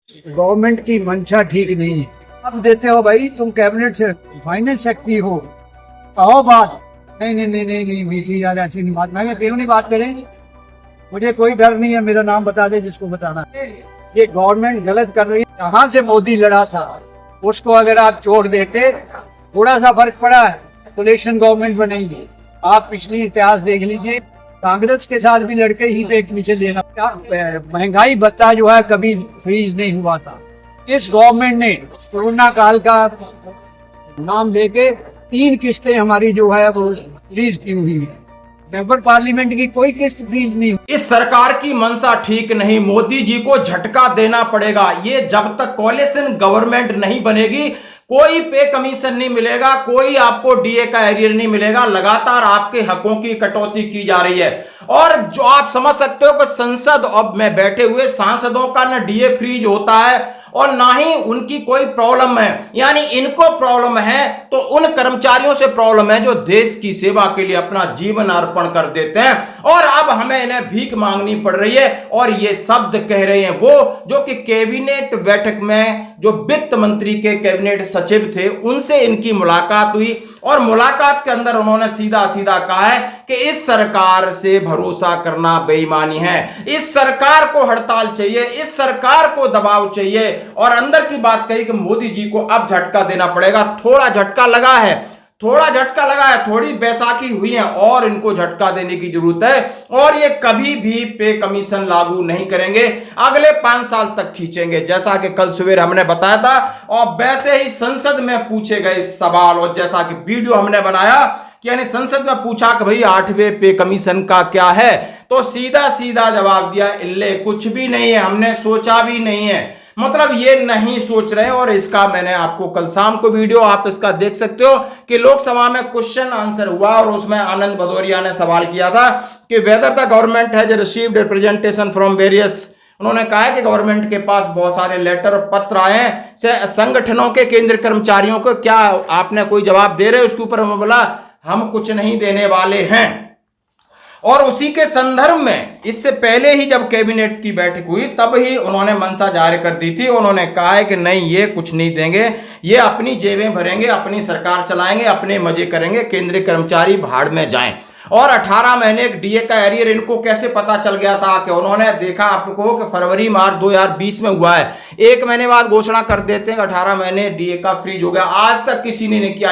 Government की मंशा ठीक नहीं है। अब देते हो भाई, तुम कैबिनेट से फाइनेंस सेक्रेटरी हो, कहो बात। नहीं नहीं नहीं नहीं नहीं बीसी यार, ऐसी नहीं बात। मैं क्यों नहीं बात करें? मुझे कोई डर नहीं है, मेरा नाम बता दे जिसको बताना। ये गवर्नमेंट गलत कर रही है। जहाँ से मोदी लड़ा था उसको अगर आप छोड़ देते, थोड़ा सा फर्क पड़ा है, कोलिशन गवर्नमेंट बनेगी। आप पिछली इतिहास देख लीजिए, कांग्रेस के साथ भी लड़के ही पे एक पीछे लेना। महंगाई भत्ता जो है कभी फ्रीज नहीं हुआ था। इस गवर्नमेंट ने कोरोना काल का नाम लेके 3 किस्तें हमारी जो है वो फ्रीज की हुई है। मेंबर पार्लियामेंट की कोई किस्त फ्रीज नहीं। इस सरकार की मंशा ठीक नहीं, मोदी जी को झटका देना पड़ेगा। ये जब तक कोलिशन गवर्नमेंट नहीं बनेगी, कोई पे कमीशन नहीं मिलेगा, कोई आपको डीए का एरियर नहीं मिलेगा। लगातार आपके हकों की कटौती की जा रही है। और जो आप समझ सकते हो कि संसद अब में बैठे हुए सांसदों का ना डीए फ्रीज होता है और ना ही उनकी कोई प्रॉब्लम है। यानी इनको प्रॉब्लम है तो उन कर्मचारियों से प्रॉब्लम है जो देश की सेवा के लिए अपना जीवन अर्पण कर देते हैं। और अब हमें इन्हें भीख मांगनी पड़ रही है। और ये शब्द कह रहे हैं वो जो कि कैबिनेट बैठक में जो वित्त मंत्री के कैबिनेट सचिव थे उनसे इनकी मुलाकात हुई। और मुलाकात के अंदर उन्होंने सीधा सीधा कहा है कि इस सरकार से भरोसा करना बेईमानी है, इस सरकार को हड़ताल चाहिए, इस सरकार को दबाव चाहिए। और अंदर की बात कही कि मोदी जी को अब झटका देना पड़ेगा। थोड़ा झटका लगा है, थोड़ा झटका लगा है, थोड़ी बैसाखी हुई है और इनको झटका देने की जरूरत है। और ये कभी भी पे कमीशन लागू नहीं करेंगे, अगले 5 साल तक खींचेंगे, जैसा कि कल सवेरे हमने बताया था। और वैसे ही संसद में पूछे गए सवाल और जैसा कि वीडियो हमने बनाया कि यानी संसद में पूछा कि भाई 8वें पे कमीशन का क्या है, तो सीधा सीधा जवाब दिया, इल्ले कुछ भी नहीं है, हमने सोचा भी नहीं है। मतलब ये नहीं सोच रहे। और इसका मैंने आपको कल शाम को वीडियो आप इसका देख सकते हो कि लोकसभा में क्वेश्चन आंसर हुआ और उसमें आनंद भदौरिया ने सवाल किया था कि whether the government has received representation from various. उन्होंने कहा है कि गवर्नमेंट के पास बहुत सारे लेटर और पत्र आए हैं संगठनों के केंद्रीय कर्मचारियों को, क्या आपने कोई जवाब दे रहे हो? उसके ऊपर मैं बोला हम कुछ नहीं देने वाले हैं। और उसी के संदर्भ में इससे पहले ही जब कैबिनेट की बैठक हुई तब ही उन्होंने मंशा जारी कर दी थी। उन्होंने कहा है कि नहीं, ये कुछ नहीं देंगे, ये अपनी जेबें भरेंगे, अपनी सरकार चलाएंगे, अपने मजे करेंगे, केंद्रीय कर्मचारी भाड़ में जाएं। और 18 महीने डीए का एरियर इनको कैसे पता चल गया था कि उन्होंने देखा आपको कि फरवरी मार्च 2020 में हुआ है, 1 महीने बाद घोषणा कर देते हैं कि 18 महीने डीए का फ्रीज हो गया। आज तक किसी ने नहीं किया।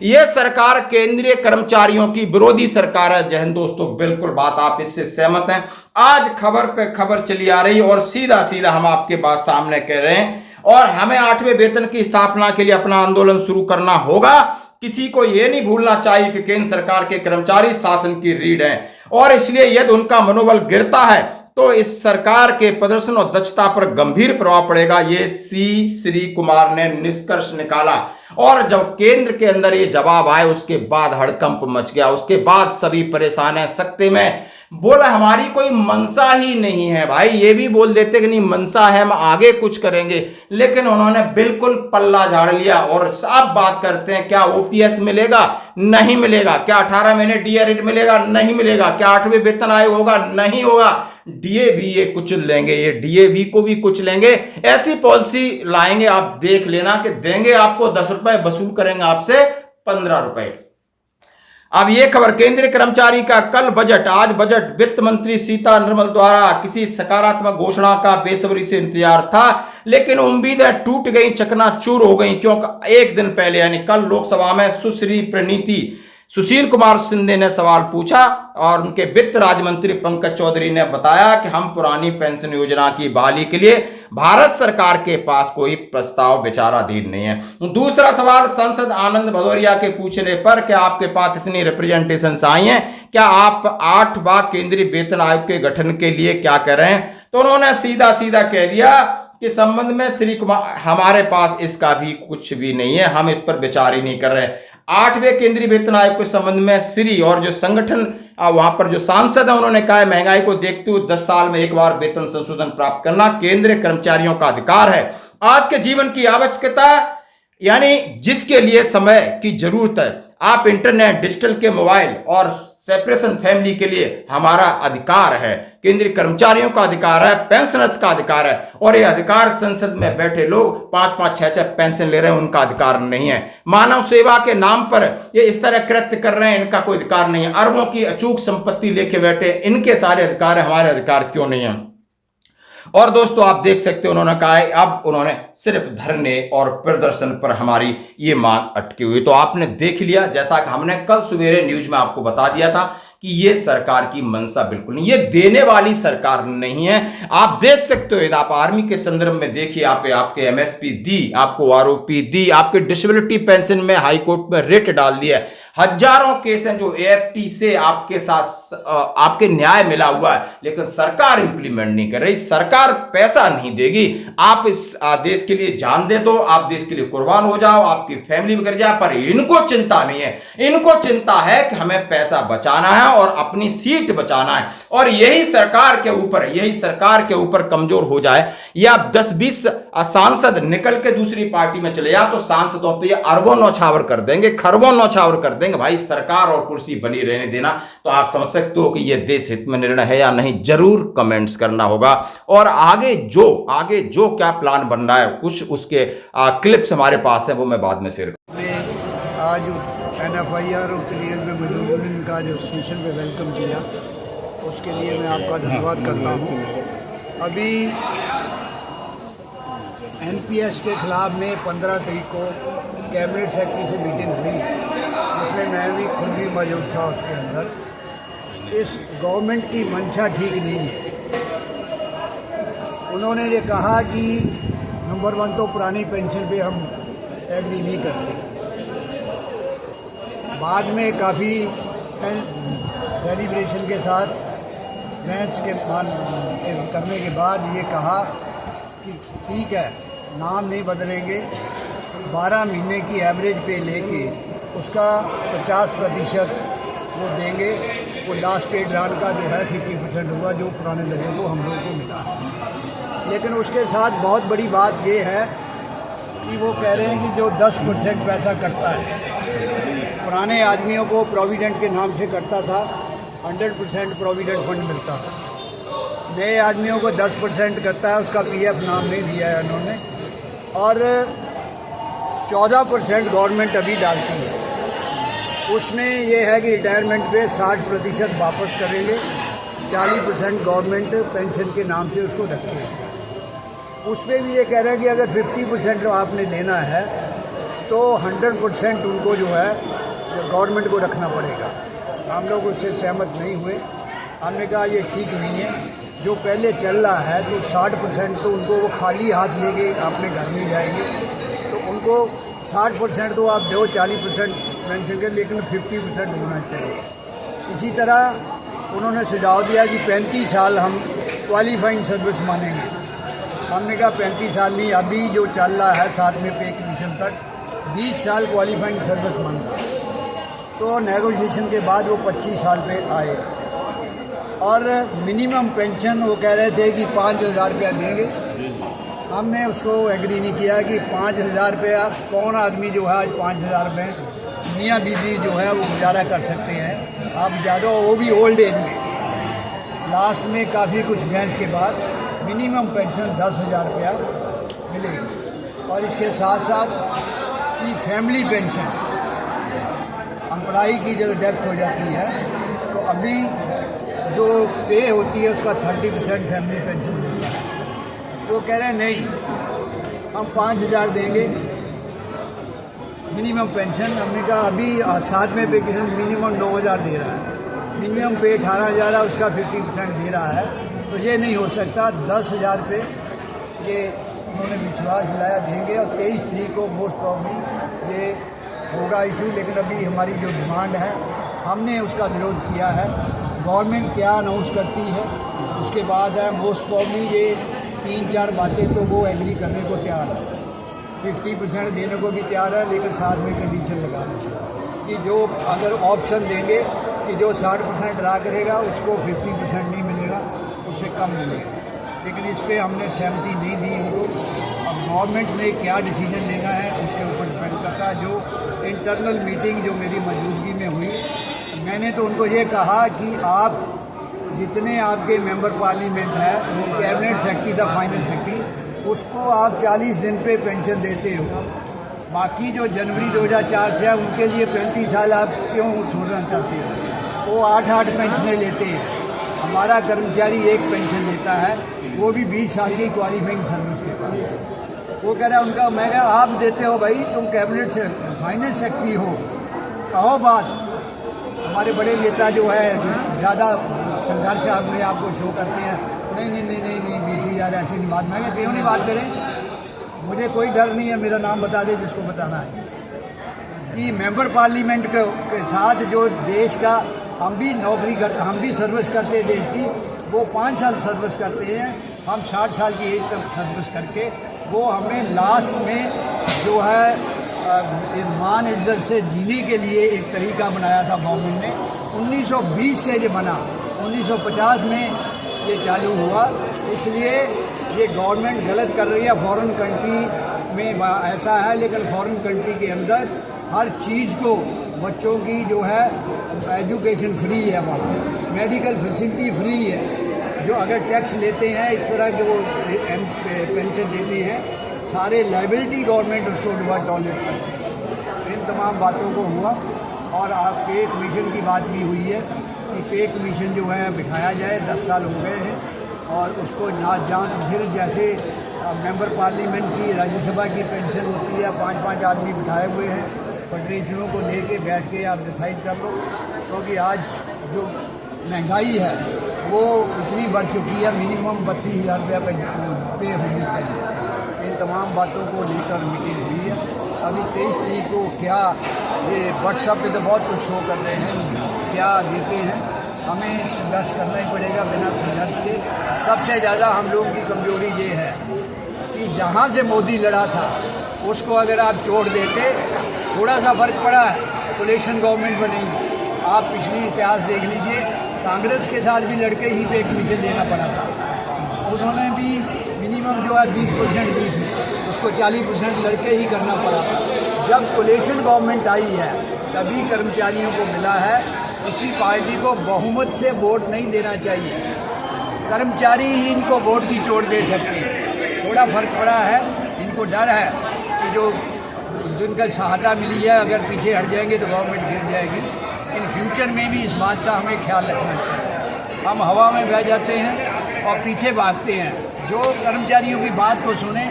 ये सरकार केंद्रीय कर्मचारियों की विरोधी सरकार है। जय हिंद दोस्तों, बिल्कुल बात आप इससे सहमत हैं। आज खबर पे खबर चली आ रही और सीधा सीधा हम आपके बात सामने कह रहे हैं। और हमें 8वें वेतन की स्थापना के लिए अपना आंदोलन शुरू करना होगा। किसी को यह नहीं भूलना चाहिए कि केंद्र सरकार के कर्मचारी शासन की रीढ़ हैं और इसलिए यदि उनका मनोबल गिरता है तो इस सरकार के प्रदर्शन और दक्षता पर गंभीर प्रभाव पड़ेगा। ये श्री कुमार ने निष्कर्ष निकाला। और जब केंद्र के अंदर ये जवाब आए उसके बाद हड़कंप मच गया। उसके बाद सभी परेशान हैं, सकते में बोला हमारी कोई मंशा ही नहीं है। भाई ये भी बोल देते कि नहीं मंशा है, हम आगे कुछ करेंगे, लेकिन उन्होंने बिल्कुल पल्ला झाड़ लिया और साफ बात करते हैं। क्या ओपीएस मिलेगा? नहीं मिलेगा। क्या 18 महीने डीए रेट मिलेगा? नहीं मिलेगा। क्या 8वें वेतन आयोग होगा? नहीं होगा। डीए भी ये कुचल लेंगे, ये डीएवी को भी कुछ लेंगे। ऐसी पॉलिसी लाएंगे, आप देख लेना कि देंगे आपको 10 रुपए, वसूल करेंगे आपसे 15 रुपए। अब ये खबर, केंद्रीय कर्मचारी का कल बजट, आज बजट, वित्त मंत्री सीता निर्मल द्वारा किसी सकारात्मक घोषणा का बेसब्री से इंतजार था, लेकिन उम्मीदें टूट गई, चकनाचूर हो गई। क्योंकि एक दिन पहले यानी कल लोकसभा में सुश्री प्रणीति सुशील कुमार शिंदे ने सवाल पूछा और उनके वित्त राज्य मंत्री पंकज चौधरी ने बताया कि हम पुरानी पेंशन योजना की बहाली के लिए भारत सरकार के पास कोई प्रस्ताव विचाराधीन नहीं है। दूसरा सवाल सांसद आनंद भदौरिया के पूछने पर कि आपके पास इतनी रिप्रेजेंटेशन आई हैं, क्या आप 8 बार केंद्रीय वेतन आयोग के गठन के लिए क्या कर रहे हैं? तो उन्होंने सीधा सीधा कह दिया कि संबंध में श्री कुमार हमारे पास इसका भी कुछ भी नहीं है, हम इस पर विचार ही नहीं कर रहे हैं। 8वें केंद्रीय वेतन आयोग के संबंध में श्री और जो संगठन वहां पर जो सांसद है उन्होंने कहा है महंगाई को देखते हुए 10 साल में एक बार वेतन संशोधन प्राप्त करना केंद्रीय कर्मचारियों का अधिकार है। आज के जीवन की आवश्यकता यानी जिसके लिए समय की जरूरत है, आप इंटरनेट, डिजिटल के मोबाइल और सेपरेशन फैमिली के लिए हमारा अधिकार है, केंद्रीय कर्मचारियों का अधिकार है, पेंशनर्स का अधिकार है। और ये अधिकार संसद में बैठे लोग 5-5, 6-6 पेंशन ले रहे हैं, उनका अधिकार नहीं है। मानव सेवा के नाम पर ये इस तरह कृत्य कर रहे हैं, इनका कोई अधिकार नहीं है। अरबों की अचूक संपत्ति लेके बैठे, इनके सारे अधिकार है, हमारे अधिकार क्यों नहीं है। और दोस्तों आप देख सकते हैं उन्होंने कहा है अब उन्होंने सिर्फ धरने और प्रदर्शन पर हमारी ये मांग अटकी हुई। तो आपने देख लिया, जैसा कि हमने कल सवेरे न्यूज में आपको बता दिया था कि ये सरकार की मंशा बिल्कुल नहीं, ये देने वाली सरकार नहीं है। आप देख सकते हो, आप आर्मी के संदर्भ में देखिए, आपके एमएसपी दी, आपको आरओपी दी, आपके डिसेबिलिटी पेंशन में हाई कोर्ट में रेट डाल दिया है। हजारों केस हैं जो एएफटी से आपके साथ आपके न्याय मिला हुआ है, लेकिन सरकार इंप्लीमेंट नहीं कर रही, सरकार पैसा नहीं देगी। आप इस देश के लिए जान दे दो, आप देश के लिए कुर्बान हो जाओ, आपकी फैमिली भी कर जाए, पर इनको चिंता नहीं है। इनको चिंता है कि हमें पैसा बचाना है और अपनी सीट बचाना है। और यही सरकार के ऊपर कमजोर हो जाए, या 10-20 सांसद निकल के दूसरी पार्टी में चले जाए, तो सांसदों पे अरबों नौछावर कर देंगे, खरबों नौछावर कर देंगे। भाई सरकार और कुर्सी बनी रहने देना। तो आप समझ सकते हो कि यह देश हित में निर्णय है या नहीं, जरूर कमेंट्स करना होगा। और आगे जो क्या प्लान बन रहा है, कुछ उसके क्लिप्स हमारे पास है, वो मैं बाद में शेयर करूंगा। आज NFIR और क्लियर में मौजूद का जो स्टेशन पे वेलकम किया, उसके लिए मैं आपका धन्यवाद करता हूँ। अभी NPS के खिलाफ में 15 तारीख को कैबिनेट सेक्रेटरी से मीटिंग हुई, उसमें मैं भी खुद भी मौजूद था। उसके अंदर इस गवर्नमेंट की मंशा ठीक नहीं है। उन्होंने ये कहा कि नंबर 1 तो पुरानी पेंशन पे हम एग्री नहीं करते। बाद में काफ़ी डेलिब्रेशन के साथ बहस करने के बाद ये कहा कि ठीक है, नाम नहीं बदलेंगे, 12 महीने की एवरेज पे लेके उसका 50% वो देंगे। वो लास्ट पे ड्रान का जो है 50% होगा, जो पुराने लोगों को हम लोगों को मिला। लेकिन उसके साथ बहुत बड़ी बात ये है कि वो कह रहे हैं कि जो 10% पैसा कटता है, पुराने आदमियों को प्रोविडेंट के नाम से कटता था, 100% प्रोविडेंट फंड मिलता था। नए आदमियों को 10% करता है, उसका PF नाम नहीं दिया है उन्होंने। और 14% गवर्नमेंट अभी डालती है। उसमें ये है कि रिटायरमेंट पे 60% वापस करेंगे, 40% गवर्नमेंट पेंशन के नाम से उसको रखेगी। उस पर भी ये कह रहे हैं कि अगर 50% आपने लेना है तो 100% उनको जो है गवर्नमेंट को रखना पड़ेगा। हम लोग उससे सहमत नहीं हुए। हमने कहा ये ठीक नहीं है, जो पहले चल रहा है तो 60% तो उनको वो खाली हाथ लेके अपने घर में जाएंगे, तो उनको 60% तो आप दो, 40% पेंशन के, लेकिन 50% होना चाहिए। इसी तरह उन्होंने सुझाव दिया कि 35 साल हम क्वालिफाइंग सर्विस मानेंगे। हमने कहा 35 साल नहीं, अभी जो चल रहा है 7वें पे कमीशन तक 20 साल क्वालिफाइंग सर्विस मानता है। तो नेगोशिएशन के बाद वो 25 साल पे आए। और मिनिमम पेंशन वो कह रहे थे कि 5,000 रुपया देंगे। हमने उसको एग्री नहीं किया कि 5,000 रुपया कौन आदमी जो है आज 5,000 रुपये, मियाँ बीवी जो है वो गुजारा कर सकते हैं। आप ज़्यादा, वो भी ओल्ड एज में। लास्ट में काफ़ी कुछ बहस के बाद मिनिमम पेंशन 10,000 रुपया मिलेगी। और इसके साथ साथ कि फैमिली पेंशन, एम्प्लॉई की जब डेथ हो जाती है तो अभी जो पे होती है उसका 30% फैमिली पेंशन मिलता है। वो कह रहे हैं नहीं, हम 5,000 देंगे मिनिमम पेंशन। हमने कहा अभी 7वें पे किसान मिनिमम 9,000 दे रहा है, मिनिमम पे 18,000 है, उसका 50% दे रहा है। तो ये नहीं हो सकता। 10,000 पे ये उन्होंने विश्वास दिलाया देंगे। और 23 तारीख को मोस्ट प्रॉब्ली ये होगा इशू। लेकिन अभी हमारी जो डिमांड है, हमने उसका विरोध किया है। गवर्नमेंट क्या अनाउंस करती है उसके बाद है, मोस्ट प्रॉब्ली ये 3-4 बातें तो वो एग्री करने को तैयार है, 50% देने को भी तैयार है, लेकिन साथ में कंडीशन लगा कि जो अगर ऑप्शन देंगे कि जो 60% रहा करेगा उसको 50% नहीं मिलेगा, उससे कम मिलेगा। लेकिन इस पर हमने सहमति नहीं दी उनको। अब गवर्नमेंट ने क्या डिसीजन लेना है उसके ऊपर डिपेंड करता है। जो इंटरनल मीटिंग जो मेरी मौजूदगी में हुई मैंने तो उनको ये कहा कि आप जितने आपके मेंबर पार्लियामेंट है, कैबिनेट सेक्रेटरी था, फाइनेंस सेक्रेटरी, उसको आप 40 दिन पे पेंशन देते हो। बाकी जो जनवरी 2004 से है उनके लिए 35 साल आप क्यों छोड़ना चाहते हो? वो 8-8 पेंशनें लेते हैं। हमारा कर्मचारी एक पेंशन लेता है, वो भी 20 साल की क्वालिफाइंग सर्विस के बाद। वो कह रहा है उनका, मैं कहा आप देते हो भाई, तुम कैबिनेट से फाइनेंस सेक्रेटरी हो, कहो बात। हमारे बड़े नेता जो है ज़्यादा संघर्ष अपने आप को शो करते हैं, नहीं नहीं नहीं नहीं नहीं बीसी यार ऐसी नहीं बात। मैं क्यों नहीं बात करें, मुझे कोई डर नहीं है, मेरा नाम बता दे जिसको बताना है। कि मेंबर पार्लियामेंट के साथ जो देश का हम भी नौकरी करते, हम भी सर्विस करते हैं देश की, वो 5 साल सर्विस करते हैं, हम 60 साल की एज तक सर्विस करके वो हमें लास्ट में जो है मान इज्जत से जीने के लिए एक तरीका बनाया था गवर्नमेंट ने। 1920 से ये बना, 1950 में ये चालू हुआ। इसलिए ये गवर्नमेंट गलत कर रही है। फॉरेन कंट्री में ऐसा है, लेकिन फॉरेन कंट्री के अंदर हर चीज़ को बच्चों की जो है एजुकेशन फ्री है, वहाँ मेडिकल फैसिलिटी फ्री है। जो अगर टैक्स लेते हैं इस तरह के वो पेंशन देते हैं, सारे लाइबिलिटी गवर्नमेंट उसको टॉलरेट करती है। इन तमाम बातों को हुआ और आप पे कमीशन की बात भी हुई है कि पे कमीशन जो है बिठाया जाए। 10 साल हो गए हैं और उसको नाच जान फिर जैसे मेंबर पार्लियामेंट की राज्यसभा की पेंशन होती है, 5-5 आदमी बिठाए हुए हैं, फेडरेशनों को दे के बैठ के आप डिसाइड कर लो। क्योंकि आज जो महंगाई है वो इतनी बढ़ चुकी है, मिनिमम 32,000 रुपया पे होनी चाहिए। इन तमाम बातों को लेकर मीटिंग हुई है। अभी 23 तारीख को क्या ये व्हाट्सएप पे तो बहुत कुछ शो कर रहे हैं, क्या देते हैं, हमें संघर्ष करना ही पड़ेगा। बिना संघर्ष के सबसे ज़्यादा हम लोगों की कमजोरी ये है कि जहाँ से मोदी लड़ा था उसको अगर आप छोड़ देते, थोड़ा सा फर्क पड़ा है, कोलिशन गवर्नमेंट बनी। आप पिछली इतिहास देख लीजिए, कांग्रेस के साथ भी लड़के ही पे कमीशन देना पड़ा था। उन्होंने भी मिनिमम जो है 20% दी थी, उसको 40% लड़के ही करना पड़ा था। जब कोलिशन गवर्नमेंट आई है तभी कर्मचारियों को मिला है। किसी पार्टी को बहुमत से वोट नहीं देना चाहिए, कर्मचारी ही इनको वोट की चोट दे सकते हैं। थोड़ा फर्क पड़ा है, इनको डर है कि जो जिनका सहायता मिली है अगर पीछे हट जाएंगे तो गवर्नमेंट गिर जाएगी। इन फ्यूचर में भी इस बात का हमें ख्याल रखना चाहिए। हम हवा में बह जाते हैं और पीछे भागते हैं। जो कर्मचारियों की बात को सुने,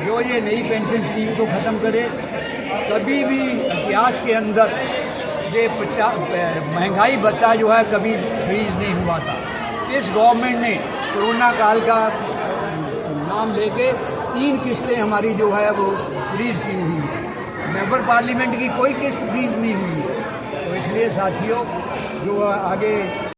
जो ये नई पेंशन स्कीम को ख़त्म करे। कभी भी इतिहास के अंदर ये महंगाई भत्ता जो है कभी फ्रीज नहीं हुआ था। इस गवर्नमेंट ने कोरोना काल का नाम लेके 3 किस्तें हमारी जो है वो फ्रीज की हुई है। मेंबर पार्लियामेंट की कोई किस्त फ्रीज नहीं हुई है। तो इसलिए साथियों जो आगे